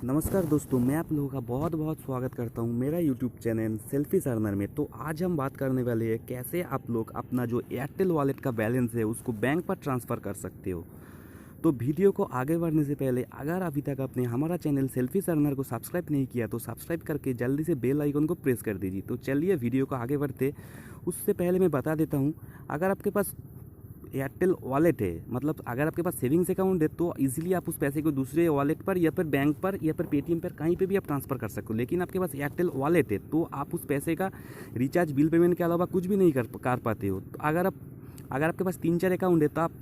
नमस्कार दोस्तों, मैं आप लोगों का बहुत बहुत स्वागत करता हूं मेरा यूट्यूब चैनल सेल्फिश अर्नर में। तो आज हम बात करने वाले हैं कैसे आप लोग अपना जो एयरटेल वॉलेट का बैलेंस है उसको बैंक पर ट्रांसफ़र कर सकते हो। तो वीडियो को आगे बढ़ने से पहले अगर अभी तक आपने हमारा चैनल सेल्फिश अर्नर को सब्सक्राइब नहीं किया तो सब्सक्राइब करके जल्दी से बेल आइकन को प्रेस कर दीजिए। तो चलिए वीडियो को आगे बढ़ते उससे पहले मैं बता देता हूँ, अगर आपके पास एयरटेल वॉलेट है, मतलब अगर आपके पास सेविंग्स अकाउंट है तो इजीली आप उस पैसे को दूसरे वॉलेट पर या फिर बैंक पर या फिर पेटीएम पर कहीं पे भी आप ट्रांसफ़र कर सकते हो। लेकिन आपके पास एयरटेल वॉलेट है तो आप उस पैसे का रिचार्ज, बिल पेमेंट के अलावा कुछ भी नहीं कर पाते हो। तो अगर आपके पास 3-4 अकाउंट है तो आप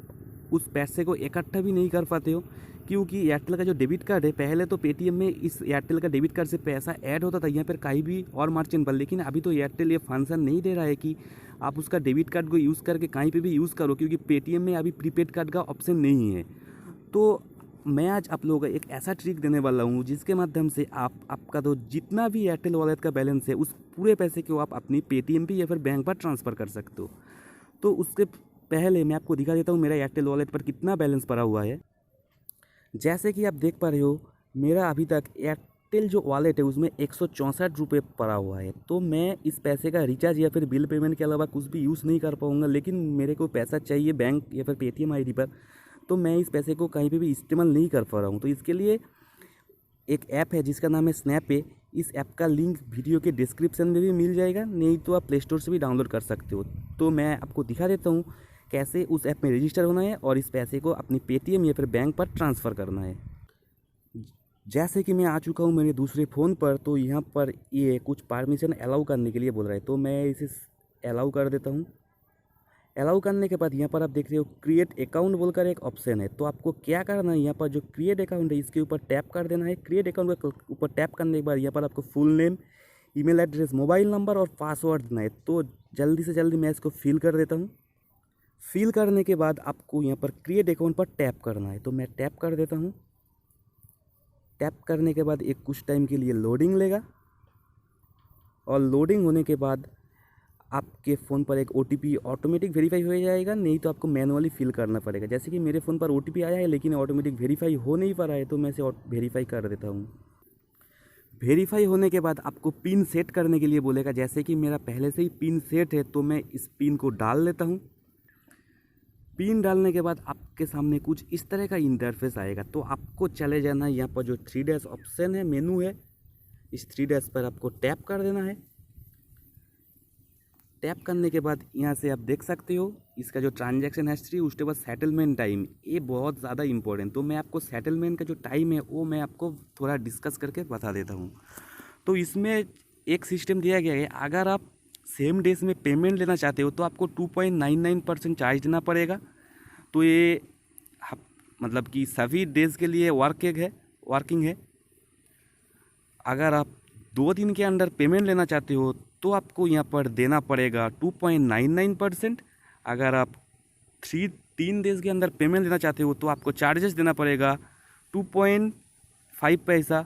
उस पैसे को इकट्ठा भी नहीं कर पाते हो, क्योंकि एयरटेल का जो डेबिट कार्ड है, पहले तो पेटीएम में इस एयरटेल का डेबिट कार्ड से पैसा ऐड होता था यहाँ पर कहीं भी और मर्चेंट पर, लेकिन अभी तो एयरटेल ये फंक्शन नहीं दे रहा है कि आप उसका डेबिट कार्ड को यूज़ करके कहीं पे भी यूज़ करो, क्योंकि पेटीएम में अभी प्रीपेड कार्ड का ऑप्शन नहीं है। तो मैं आज आप लोगों को एक ऐसा ट्रिक देने वाला हूँ जिसके माध्यम से आपका तो जितना भी एयरटेल वॉलेट का बैलेंस है उस पूरे पैसे को आप अपनी पेटीएम पे या फिर बैंक पर ट्रांसफ़र कर सकते हो। तो उसके पहले मैं आपको दिखा देता हूँ मेरा एयरटेल वॉलेट पर कितना बैलेंस पड़ा हुआ है। जैसे कि आप देख पा रहे हो, मेरा अभी तक एयरटेल जो वॉलेट है उसमें 164 रुपये पड़ा हुआ है। तो मैं इस पैसे का रिचार्ज या फिर बिल पेमेंट के अलावा कुछ भी यूज़ नहीं कर पाऊँगा, लेकिन मेरे को पैसा चाहिए बैंक या फिर पेटीएम आईडी पर, तो मैं इस पैसे को कहीं पे भी इस्तेमाल नहीं कर पा रहा हूँ। तो इसके लिए एक ऐप है जिसका नाम है स्नैपे। इस ऐप का लिंक वीडियो के डिस्क्रिप्शन में भी मिल जाएगा, नहीं तो आप प्ले स्टोर से भी डाउनलोड कर सकते हो। तो मैं आपको दिखा देता हूँ कैसे उस ऐप में रजिस्टर होना है और इस पैसे को अपनी पेटीएम या फिर बैंक पर ट्रांसफ़र करना है। जैसे कि मैं आ चुका हूँ मेरे दूसरे फ़ोन पर, तो यहाँ पर ये कुछ परमिशन अलाउ करने के लिए बोल रहा है, तो मैं इसे अलाउ कर देता हूँ। अलाउ करने के बाद यहाँ पर आप देख रहे हो क्रिएट अकाउंट बोलकर एक ऑप्शन है। तो आपको क्या करना है, यहाँ पर जो क्रिएट अकाउंट है इसके ऊपर टैप कर देना है। क्रिएट अकाउंट के ऊपर टैप करने के बाद यहाँ पर आपको full name, email address, mobile number और पासवर्ड देना है। तो जल्दी से जल्दी मैं इसको फिल कर देता हूँ। फिल करने के बाद आपको यहाँ पर क्रिएट अकाउंट पर टैप करना है, तो मैं टैप कर देता हूँ। टैप करने के बाद एक कुछ टाइम के लिए लोडिंग लेगा और लोडिंग होने के बाद आपके फ़ोन पर एक OTP ऑटोमेटिक वेरीफाई हो जाएगा, नहीं तो आपको मैनुअली फिल करना पड़ेगा। जैसे कि मेरे फ़ोन पर OTP आया है लेकिन ऑटोमेटिक वेरीफाई हो नहीं पा रहा है, तो मैं इसे वेरीफाई कर देता हूँ। वेरीफाई होने के बाद आपको पिन सेट करने के लिए बोलेगा। जैसे कि मेरा पहले से ही पिन सेट है तो मैं इस पिन को डाल लेता हूँ। पिन डालने के बाद आपके सामने कुछ इस तरह का इंटरफेस आएगा। तो आपको चले जाना है यहाँ पर जो 3 डैश ऑप्शन है, मेनू है, इस 3 डैश पर आपको टैप कर देना है। टैप करने के बाद यहाँ से आप देख सकते हो इसका जो ट्रांजैक्शन हिस्ट्री, उसके बाद सेटलमेंट टाइम, ये बहुत ज़्यादा इंपॉर्टेंट। तो मैं आपको सेटलमेंट का जो टाइम है वो मैं आपको थोड़ा डिस्कस करके बता देता हूँ। तो इसमें एक सिस्टम दिया गया है, अगर आप सेम डेज में पेमेंट लेना चाहते हो तो आपको 2.99% चार्ज देना पड़ेगा। तो ये मतलब कि सभी डेज के लिए वर्किंग है। अगर आप 2 दिन के अंदर पेमेंट लेना चाहते हो तो आपको यहाँ पर देना पड़ेगा 2.99%। अगर आप 3 डेज के अंदर पेमेंट लेना चाहते हो तो आपको चार्जेस देना पड़ेगा 2.5 पैसा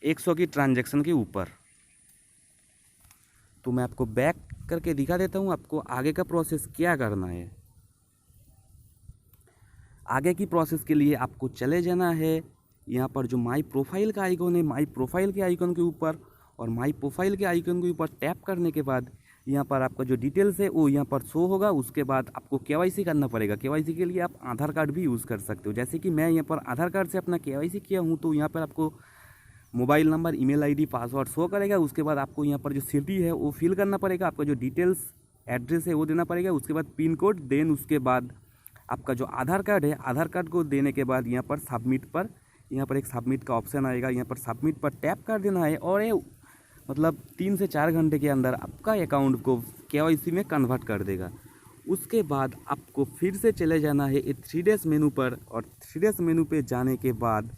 100 की ट्रांजैक्शन के ऊपर। तो मैं आपको बैक करके दिखा देता हूँ आपको आगे का प्रोसेस क्या करना है। आगे की प्रोसेस के लिए आपको चले जाना है यहाँ पर जो माई प्रोफाइल का आइकन है, माई प्रोफाइल के आइकन के ऊपर, और माई प्रोफाइल के आइकन के ऊपर टैप करने के बाद यहाँ पर आपका जो डिटेल्स है वो यहाँ पर शो होगा। उसके बाद आपको KYC करना पड़ेगा। KYC के लिए आप आधार कार्ड भी यूज़ कर सकते हो। जैसे कि मैं यहाँ पर आधार कार्ड से अपना KYC किया हूँ, तो यहाँ पर आपको mobile number, email ID, password show करेगा। उसके बाद आपको यहाँ पर जो सिटी है वो फिल करना पड़ेगा, आपका जो डिटेल्स एड्रेस है वो देना पड़ेगा, उसके बाद पिन कोड, देन उसके बाद आपका जो आधार कार्ड है, आधार कार्ड को देने के बाद यहाँ पर सबमिट पर, यहाँ पर एक सबमिट का ऑप्शन आएगा, यहाँ पर सबमिट पर टैप कर देना है और ये मतलब 3 से 4 घंटे के अंदर आपका अकाउंट को KYC में कन्वर्ट कर देगा। उसके बाद आपको फिर से चले जाना है 3 डैश मेनू पर, और 3 डैश मेनू पे जाने के बाद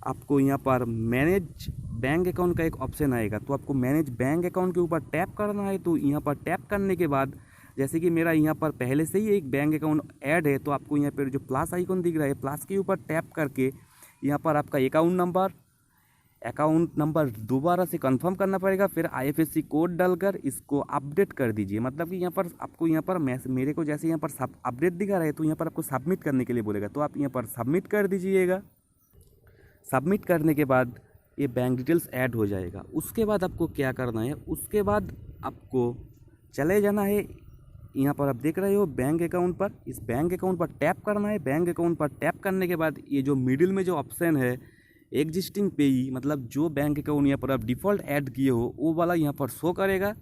आपको यहाँ पर मैनेज बैंक अकाउंट का एक ऑप्शन आएगा। तो आपको मैनेज बैंक अकाउंट के ऊपर टैप करना है। तो यहाँ पर टैप करने के बाद जैसे कि मेरा यहाँ पर पहले से ही एक बैंक अकाउंट ऐड है, तो आपको यहाँ पर जो प्लस आइकन दिख रहा है, प्लस के ऊपर टैप करके यहाँ पर आपका अकाउंट नंबर दोबारा से कंफर्म करना पड़ेगा। फिर IFSC कोड डालकर इसको अपडेट कर दीजिए। मतलब कि यहाँ पर आपको यहाँ पर मेरे को जैसे यहाँ पर अपडेट दिखा रहा है तो यहाँ पर आपको सबमिट करने के लिए बोलेगा, तो आप यहाँ पर सबमिट कर दीजिएगा। सबमिट करने के बाद ये बैंक डिटेल्स ऐड हो जाएगा। उसके बाद आपको क्या करना है, उसके बाद आपको चले जाना है, यहाँ पर आप देख रहे हो बैंक अकाउंट पर, इस बैंक अकाउंट पर टैप करना है। बैंक अकाउंट पर टैप करने के बाद ये जो मिडिल में जो ऑप्शन है एग्जिस्टिंग पेई, मतलब जो बैंक अकाउंट यहाँ पर आप डिफ़ॉल्ट ऐड किए हो वो वाला यहाँ पर शो करेगा।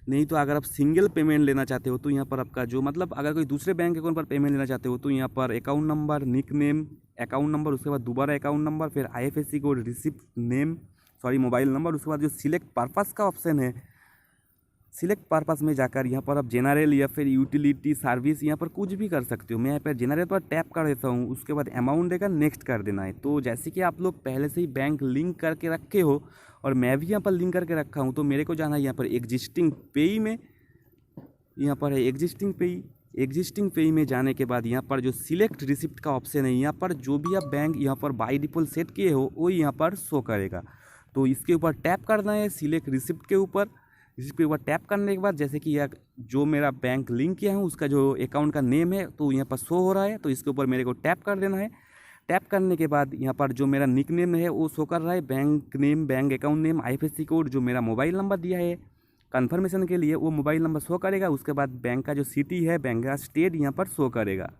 नहीं तो अगर आप सिंगल पेमेंट लेना चाहते हो तो यहाँ पर आपका जो मतलब अगर कोई दूसरे बैंक अकाउंट पर पेमेंट लेना चाहते हो तो यहाँ पर account number, nickname, account number, उसके बाद दोबारा अकाउंट नंबर, फिर IFSC code, receipt name, mobile number, उसके बाद जो सिलेक्ट पर्पस का ऑप्शन है, सिलेक्ट पर्पस में जाकर यहाँ पर आप जनरल या फिर यूटिलिटी सर्विस यहाँ पर कुछ भी कर सकते हो। मैं यहाँ पर जनरल पर टैप कर देता हूँ। उसके बाद अमाउंट देकर नेक्स्ट कर देना है। तो जैसे कि आप लोग पहले से ही बैंक लिंक करके रखे हो और मैं भी यहाँ पर लिंक करके रखा हूँ, तो मेरे को जाना है यहाँ पर एग्जिस्टिंग पेई में। यहाँ पर है एग्जिस्टिंग पेई। एग्जिस्टिंग पेई में जाने के बाद यहाँ पर जो सिलेक्ट रिसिप्ट का ऑप्शन है, यहाँ पर जो भी आप बैंक यहाँ पर बाई डिफ़ॉल्ट सेट किए हो वो यहाँ पर शो करेगा। तो इसके ऊपर टैप करना है, सिलेक्ट रिसिप्ट के ऊपर। इसके ऊपर टैप करने के बाद जैसे कि यह जो मेरा बैंक लिंक किया है उसका जो अकाउंट का नेम है तो यहाँ पर शो हो रहा है, तो इसके ऊपर मेरे को टैप कर देना है। टैप करने के बाद यहाँ पर जो मेरा निक नेम है वो शो कर रहा है, bank name, bank account name, IFSC code, जो मेरा मोबाइल नंबर दिया है कन्फर्मेशन के लिए वो मोबाइल नंबर शो करेगा। उसके बाद बैंक का जो सिटी है, बैंक का स्टेट यहाँ पर शो करेगा।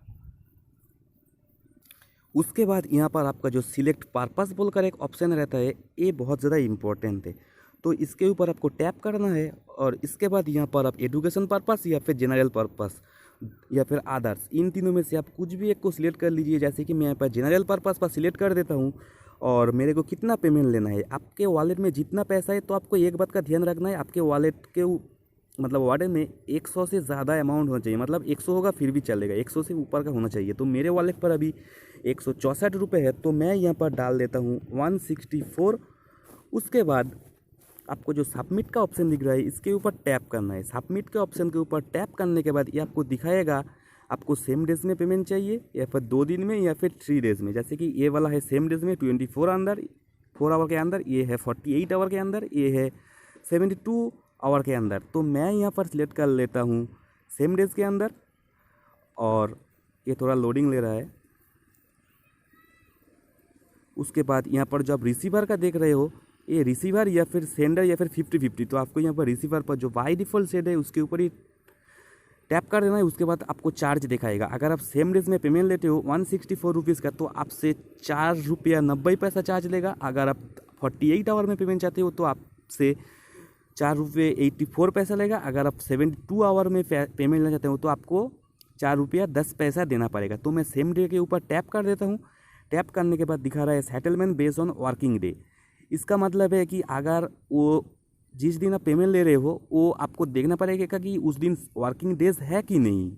उसके बाद यहाँ पर आपका जो सिलेक्ट पर्पस बोलकर एक ऑप्शन रहता है, ये बहुत ज़्यादा इम्पोर्टेंट है। तो इसके ऊपर आपको टैप करना है और इसके बाद यहाँ पर आप एजुकेशन पर्पस या फिर जनरल पर्पस या फिर अदर्स, इन तीनों में से आप कुछ भी एक को सिलेक्ट कर लीजिए। जैसे कि मैं यहाँ पर जनरल पर्पस पर सिलेक्ट कर देता हूँ और मेरे को कितना पेमेंट लेना है। आपके वॉलेट में जितना पैसा है तो आपको एक बात का ध्यान रखना है, आपके वॉलेट के मतलब वॉलेट में 100 से ज़्यादा अमाउंट होना चाहिए। मतलब 100 होगा फिर भी चलेगा, 100 से ऊपर का होना चाहिए। तो मेरे वॉलेट पर अभी 164 रुपये है, तो मैं यहाँ पर डाल देता हूँ 164। उसके बाद आपको जो सबमिट का ऑप्शन दिख रहा है इसके ऊपर टैप करना है। सबमिट के ऑप्शन के ऊपर टैप करने के बाद ये आपको दिखाएगा आपको सेम डेज में पेमेंट चाहिए या फिर 2 दिन में या फिर 3 डेज में। जैसे कि ये वाला है सेम डेज में 4 आवर के अंदर, ये है 48 आवर के अंदर, ये है 72 आवर के अंदर। तो मैं यहाँ पर सिलेक्ट कर लेता हूँ सेम डेज के अंदर और ये थोड़ा लोडिंग ले रहा है। उसके बाद यहाँ पर जो आप रिसीवर का देख रहे हो, ये रिसीवर या फिर सेंडर या फिर 50-50, तो आपको यहाँ पर रिसीवर पर जो बाई डिफ़ॉल्ट सेट है उसके ऊपर ही टैप कर देना है। उसके बाद आपको चार्ज दिखाएगा। अगर आप सेम डेज में पेमेंट लेते हो 164 रुपीज़ का तो आपसे 4 रुपया 90 पैसा चार्ज लेगा। अगर आप 48 आवर में पेमेंट चाहते हो तो आपसे 4 रुपये 84 पैसा लेगा। अगर आप 72 आवर में पेमेंट लेना चाहते हो तो आपको 4 रुपया 10 पैसा देना पड़ेगा। तो मैं सेम डे के ऊपर टैप कर देता हूँ। टैप करने के बाद दिखा रहा है settlement based on working day. इसका मतलब है कि अगर वो जिस दिन आप पेमेंट ले रहे हो वो आपको देखना पड़ेगा कि उस दिन वर्किंग डेज है कि नहीं।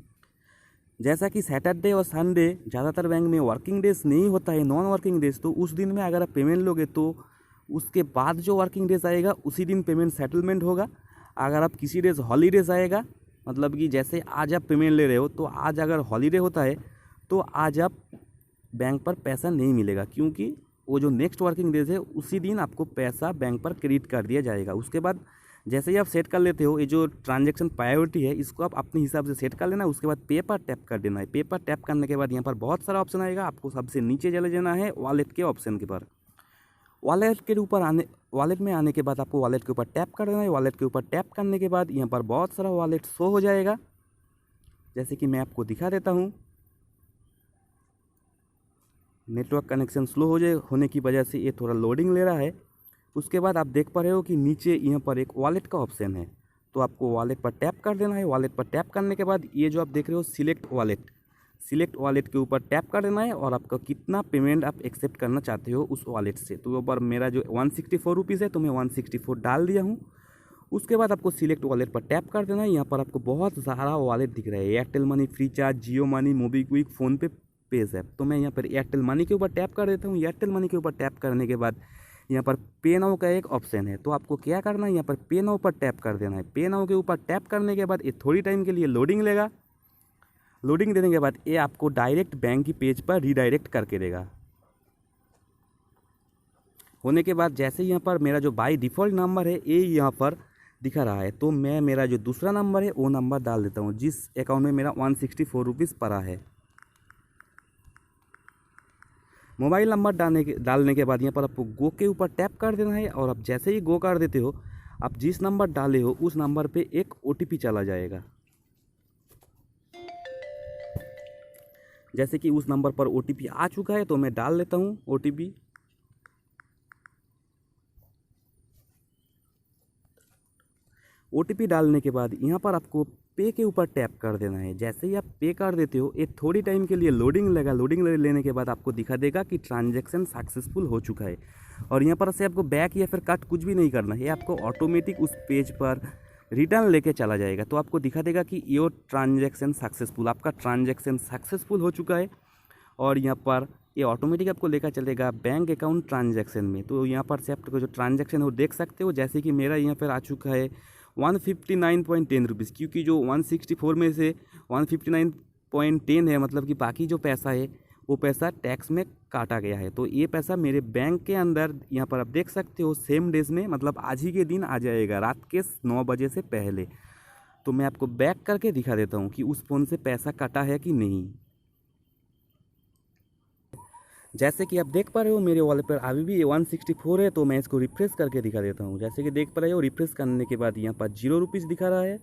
जैसा कि सैटरडे और संडे ज़्यादातर बैंक में वर्किंग डेज नहीं होता है, नॉन वर्किंग डेज, तो उस दिन में अगर आप पेमेंट लोगे तो उसके बाद जो वर्किंग डेज आएगा उसी दिन पेमेंट सेटलमेंट होगा। अगर आप किसी डेज हॉलीडेज आएगा, मतलब कि जैसे आज आप पेमेंट ले रहे हो तो आज अगर हॉलीडे होता है तो आज आप बैंक पर पैसा नहीं मिलेगा, क्योंकि वो जो नेक्स्ट वर्किंग डेज है उसी दिन आपको पैसा बैंक पर क्रेडिट कर दिया जाएगा। उसके बाद जैसे ही आप सेट कर लेते हो, ये जो ट्रांजैक्शन प्रायोरिटी है इसको आप अपने हिसाब से सेट कर लेना। उसके बाद पे पर टैप कर देना है। पे पर टैप करने के बाद यहाँ पर बहुत सारा ऑप्शन आएगा, आपको सबसे नीचे चले जाना है वॉलेट के ऑप्शन के पर। वॉलेट में आने के बाद आपको वॉलेट के ऊपर टैप कर देना है। वॉलेट के ऊपर टैप करने के बाद यहाँ पर बहुत सारा वॉलेट शो हो जाएगा, जैसे कि मैं आपको दिखा देता हूँ। नेटवर्क कनेक्शन स्लो होने की वजह से ये थोड़ा लोडिंग ले रहा है। उसके बाद आप देख पा रहे हो कि नीचे यहाँ पर एक वॉलेट का ऑप्शन है, तो आपको वॉलेट पर टैप कर देना है। वॉलेट पर टैप करने के बाद ये जो आप देख रहे हो सिलेक्ट वॉलेट के ऊपर टैप कर देना है और आपका कितना पेमेंट आप एक्सेप्ट करना चाहते हो उस वॉलेट से। तो ऊपर मेरा जो 164 रुपीज़ है तो मैं 164 डाल दिया हूँ। उसके बाद आपको सिलेक्ट वॉलेट पर टैप कर देना है। यहाँ पर आपको बहुत सारा वॉलेट दिख रहा है, एयरटेल मनी, फ्रीचार्ज, जियो मनी, मोबीक्विक, फ़ोनपे, पेज़ैप। तो मैं यहाँ पर एयरटेल मनी के ऊपर टैप कर देता हूँ। एयरटेल मनी के ऊपर टैप करने के बाद यहाँ पर पे नाउ का एक ऑप्शन है, तो आपको क्या करना है, यहाँ पर पे नाउ पर टैप कर देना है। पे नाउ के ऊपर टैप करने के बाद ये थोड़ी टाइम के लिए लोडिंग लेगा। लोडिंग देने के बाद ये आपको डायरेक्ट बैंक की पेज पर रीडायरेक्ट करके देगा। होने के बाद जैसे यहाँ पर मेरा जो बाई डिफ़ॉल्ट नंबर है ये यहाँ पर दिखा रहा है, तो मैं मेरा जो दूसरा नंबर है वो नंबर डाल देता हूँ जिस अकाउंट में मेरा 164 रुपीज़ पड़ा है। मोबाइल नंबर डालने के बाद यहाँ पर आपको गो के ऊपर टैप कर देना है और आप जैसे ही गो कर देते हो, आप जिस नंबर डाले हो उस नंबर पे एक OTP चला जाएगा। जैसे कि उस नंबर पर OTP आ चुका है तो मैं डाल लेता हूँ OTP। OTP डालने के बाद यहाँ पर आपको पे के ऊपर टैप कर देना है। जैसे ही आप पे कर देते हो, ये थोड़ी टाइम के लिए लोडिंग लेगा। लोडिंग लेने के बाद आपको दिखा देगा कि ट्रांजैक्शन सक्सेसफुल हो चुका है। और यहाँ पर से आपको बैक या फिर कट कुछ भी नहीं करना है, आपको ऑटोमेटिक उस पेज पर रिटर्न लेके चला जाएगा। तो आपको दिखा देगा कि योर ट्रांजैक्शन सक्सेसफुल, आपका ट्रांजैक्शन सक्सेसफुल हो चुका है। और यहाँ पर ये ऑटोमेटिक आपको लेकर चलेगा बैंक अकाउंट ट्रांजैक्शन में। तो यहाँ पर से आपको जो ट्रांजैक्शन है वो देख सकते हो। जैसे कि मेरा यहाँ पर आ चुका है 159.10 रुपीज़, क्योंकि जो 164 में से 159.10 है, मतलब कि बाकी जो पैसा है वो पैसा टैक्स में काटा गया है। तो ये पैसा मेरे बैंक के अंदर यहाँ पर आप देख सकते हो सेम डेज में, मतलब आज ही के दिन आ जाएगा रात के 9 बजे से पहले। तो मैं आपको बैक करके दिखा देता हूँ कि उस फ़ोन से पैसा कटा है कि नहीं। जैसे कि आप देख पा रहे हो मेरे वॉलेट पर अभी भी 164 है। तो मैं इसको रिफ्रेश करके दिखा देता हूँ। जैसे कि देख पा रहे हो, रिफ्रेश करने के बाद यहाँ पर 0 रुपीज़ दिखा रहा है।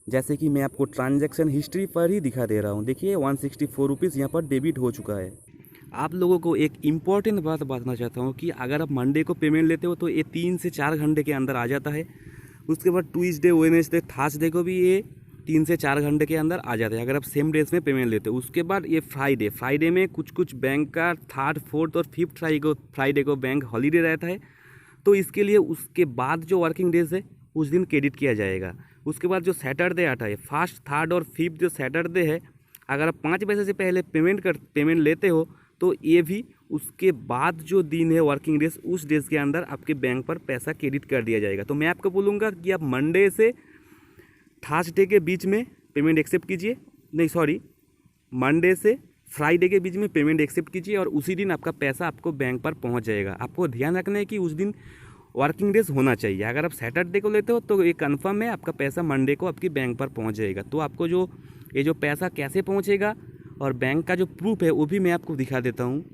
जैसे कि मैं आपको ट्रांजैक्शन हिस्ट्री पर ही दिखा दे रहा हूँ। देखिए 164 रुपीज़ यहाँ पर डेबिट हो चुका है। आप लोगों को एक इम्पॉर्टेंट बात बताना चाहता हूँ कि अगर आप मंडे को पेमेंट लेते हो तो ये 3 से 4 घंटे के अंदर आ जाता है। उसके बाद ट्यूसडे, वेडनेसडे, थर्सडे को भी ये 3 से 4 घंटे के अंदर आ जाता है अगर आप सेम डेज में पेमेंट लेते हो। उसके बाद ये फ्राइडे में कुछ बैंक का 3rd, 4th और 5th फ्राइडे को बैंक हॉलीडे रहता है। तो इसके लिए उसके बाद जो वर्किंग डेज है उस दिन क्रेडिट किया जाएगा। उसके बाद जो सैटरडे आता है, 1st, 3rd और 5th जो सैटरडे है, अगर आप 5 बजे से पहले पेमेंट लेते हो तो ये भी उसके बाद जो दिन है वर्किंग डेज, उस डेज के अंदर आपके बैंक पर पैसा क्रेडिट कर दिया जाएगा। तो मैं आपको बोलूँगा कि आप मंडे से थर्सडे के बीच में पेमेंट एक्सेप्ट कीजिए, नहीं सॉरी, मंडे से फ्राइडे के बीच में पेमेंट एक्सेप्ट कीजिए और उसी दिन आपका पैसा आपको बैंक पर पहुंच जाएगा। आपको ध्यान रखना है कि उस दिन वर्किंग डेज होना चाहिए। अगर आप सैटरडे को लेते हो तो ये कन्फर्म है आपका पैसा मंडे को आपकी बैंक पर पहुंच जाएगा। तो आपको जो पैसा कैसे पहुंचेगा और बैंक का जो प्रूफ है वो भी मैं आपको दिखा देता हूँ।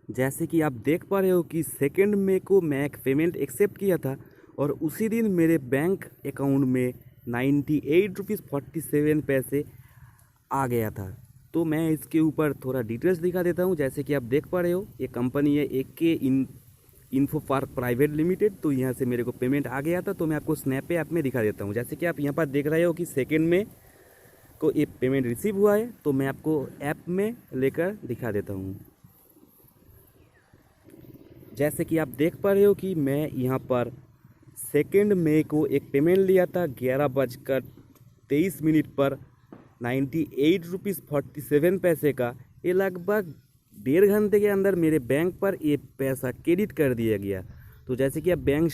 जैसे कि आप देख पा रहे हो कि 2 मई को मैं एक पेमेंट एक्सेप्ट किया था और उसी दिन मेरे बैंक अकाउंट में 98 रुपीज़ 47 पैसे आ गया था। तो मैं इसके ऊपर थोड़ा डिटेल्स दिखा देता हूँ। जैसे कि आप देख पा रहे हो ये कंपनी है AK info park private limited. तो यहाँ से मेरे को पेमेंट आ गया था। तो मैं आपको स्नैप ऐप में दिखा देता हूँ। जैसे कि आप यहाँ पर देख रहे हो कि 2 मई को ये पेमेंट रिसीव हुआ है। तो मैं आपको ऐप में लेकर दिखा देता हूँ। जैसे कि आप देख पा रहे हो कि मैं यहाँ पर 2 मई को एक पेमेंट लिया था 11:23 पर 98 रुपीज़ 47 पैसे का। ये लगभग 1.5 घंटे के अंदर मेरे बैंक पर ये पैसा क्रेडिट कर दिया गया। तो जैसे कि आप बैंक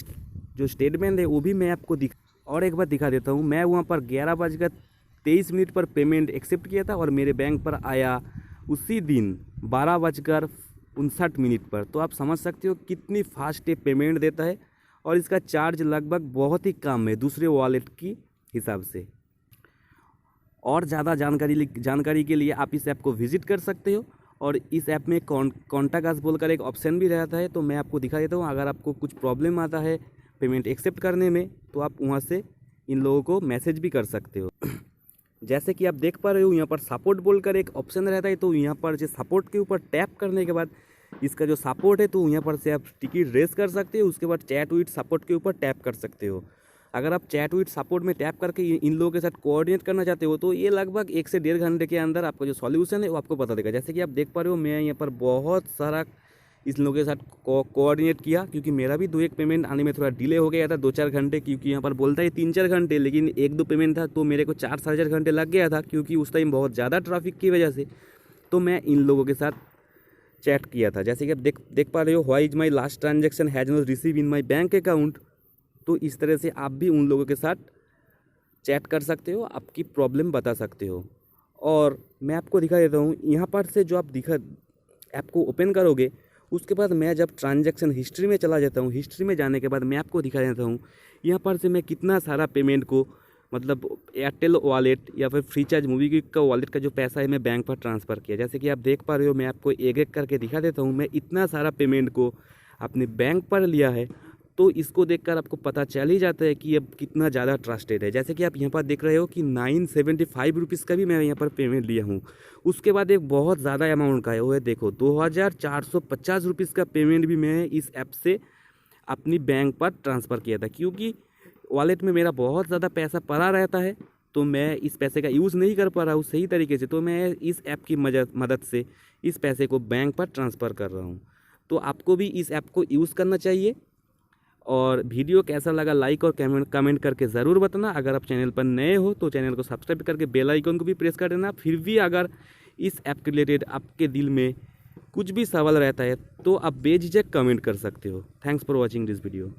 जो स्टेटमेंट है वो भी मैं आपको और एक बार दिखा देता हूँ। मैं वहाँ पर 11:23 पर पेमेंट एक्सेप्ट किया था और मेरे बैंक पर आया उसी दिन 12:59 पर। तो आप समझ सकते हो कितनी फास्ट ये पेमेंट देता है और इसका चार्ज लगभग बहुत ही कम है दूसरे वॉलेट की हिसाब से। और ज़्यादा जानकारी के लिए आप इस ऐप को विजिट कर सकते हो। और इस ऐप में कॉन्टैक्ट अस बोलकर एक ऑप्शन भी रहता है। तो मैं आपको दिखा देता हूँ। अगर आपको कुछ प्रॉब्लम आता है पेमेंट एक्सेप्ट करने में तो आप वहाँ से इन लोगों को मैसेज भी कर सकते हो। जैसे कि आप देख पा रहे हो यहाँ पर सपोर्ट बोलकर एक ऑप्शन रहता है। तो यहाँ पर जो सपोर्ट के ऊपर टैप करने के बाद इसका जो सपोर्ट है तो यहाँ पर से आप टिकट रेस कर सकते हो। उसके बाद चैट विद सपोर्ट के ऊपर टैप कर सकते हो। अगर आप चैट विद सपोर्ट में टैप करके इन लोगों के साथ कोऑर्डिनेट करना चाहते हो तो ये लगभग 1 से 1.5 घंटे के अंदर आपका जो सॉल्यूशन है वो आपको बता देगा। जैसे कि आप देख पा रहे हो मैं यहाँ पर बहुत सारा इस लोगों के साथ कोऑर्डिनेट किया, क्योंकि मेरा भी 2-1 पेमेंट आने में थोड़ा डिले हो गया था 2-4 घंटे। क्योंकि यहाँ पर बोलता है 3-4 घंटे, लेकिन 1-2 पेमेंट था तो मेरे को 4-4.5 घंटे लग गया था, क्योंकि उस टाइम बहुत ज़्यादा ट्रैफिक की वजह से। तो मैं इन लोगों के साथ चैट किया था। जैसे कि आप देख पा रहे हो, why is my last transaction has not receive in my bank account. तो इस तरह से आप भी उन लोगों के साथ चैट कर सकते हो, आपकी प्रॉब्लम बता सकते हो। और मैं आपको दिखा देता हूँ यहाँ पर से जो आप ऐप को ओपन करोगे उसके बाद मैं जब ट्रांजैक्शन हिस्ट्री में चला जाता हूँ, हिस्ट्री में जाने के बाद मैं आपको दिखा देता हूँ यहाँ पर से मैं कितना सारा पेमेंट को मतलब एयरटेल वॉलेट या फिर फ्रीचार्ज मूवी क्विक का वॉलेट का जो पैसा है मैं बैंक पर ट्रांसफ़र किया। जैसे कि आप देख पा रहे हो, मैं आपको एक एक करके दिखा देता हूँ। मैं इतना सारा पेमेंट को अपने बैंक पर लिया है, तो इसको देखकर आपको पता चल ही जाता है कि अब कितना ज़्यादा ट्रस्टेड है। जैसे कि आप यहाँ पर देख रहे हो कि 975 रुपीज़ का भी मैं यहाँ पर पेमेंट लिया हूँ। उसके बाद एक बहुत ज़्यादा अमाउंट का है, वो है देखो 2450 रुपीज़ का पेमेंट भी मैं इस ऐप से अपनी बैंक पर ट्रांसफ़र किया था। क्योंकि वॉलेट में मेरा बहुत ज़्यादा पैसा पड़ा रहता है, तो मैं इस पैसे का यूज़ नहीं कर पा रहा हूँ सही तरीके से, तो मैं इस ऐप की मदद से इस पैसे को बैंक पर ट्रांसफ़र कर रहा हूँ। तो आपको भी इस ऐप को यूज़ करना चाहिए। और वीडियो कैसा लगा लाइक और कमेंट करके ज़रूर बताना। अगर आप चैनल पर नए हो तो चैनल को सब्सक्राइब करके बेल आइकन को भी प्रेस कर देना। फिर भी अगर इस ऐप के रिलेटेड आपके दिल में कुछ भी सवाल रहता है तो आप बेझिझक कमेंट कर सकते हो। Thanks for watching this video.